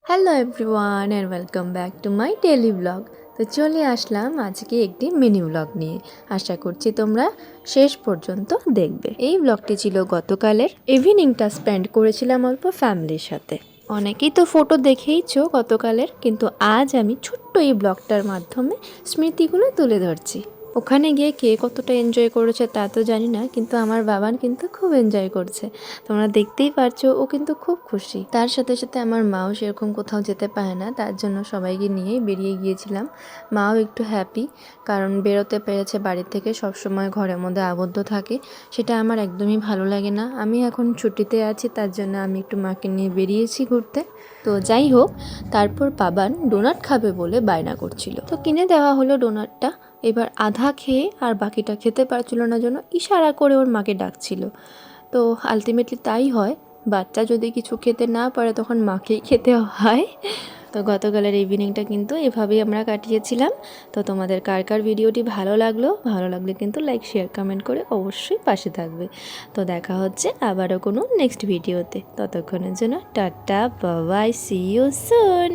Hello everyone and welcome back to my daily blog. তো চলে আসলাম আজকে একটি মিনি ব্লগ নিয়ে। আশা করছি তোমরা শেষ পর্যন্ত দেখবে। এই ব্লগটি ছিল গতকালের। ইভিনিংটা স্পেন্ড করেছিলাম অল্প ফ্যামিলির সাথে। অনেকেই তো ফটো দেখেইছো গতকালের, কিন্তু আজ আমি ছোট্ট এই ব্লগটার মাধ্যমে স্মৃতিগুলো তুলে ধরছি। ওখানে গিয়ে কে কতটা এনজয় করেছে তা তো জানি না, কিন্তু আমার বাবান কিন্তু খুব এনজয় করছে। তোমরা দেখতেই পারছো, ও কিন্তু খুব খুশি। তার সাথে সাথে আমার মাও সেরকম কোথাও যেতে পারে না, তার জন্য সবাইকে নিয়েই বেরিয়ে গিয়েছিলাম। মাও একটু হ্যাপি, কারণ বেরোতে পেরেছে বাড়ি থেকে। সবসময় ঘরের মধ্যে আবদ্ধ থাকে, সেটা আমার একদমই ভালো লাগে না। আমি এখন ছুটিতে আছি, তার জন্য আমি একটু মাকে নিয়ে বেরিয়েছি ঘুরতে। তো যাই হোক, তারপর বাবান ডোনাট খাবে বলে বায়না করছিল, তো কিনে দেওয়া হলো ডোনাটটা। এবার আধা খেয়ে আর বাকিটা খেতে পারছিল না, জন্য ইশারা করে ওর মাকে ডাকছিল। তো আলটিমেটলি তাই হয়, বাচ্চা যদি কিছু খেতে না পারে তখন মাকেই খেতে হয়। তো গতকালের ইভিনিংটা কিন্তু এভাবেই আমরা কাটিয়েছিলাম। তো তোমাদের কার কার ভিডিওটি ভালো লাগলে কিন্তু লাইক শেয়ার কমেন্ট করে অবশ্যই পাশে থাকবে। তো দেখা হচ্ছে আবারও কোনো নেক্সট ভিডিওতে। ততক্ষণের জন্য tata, bye, see you soon.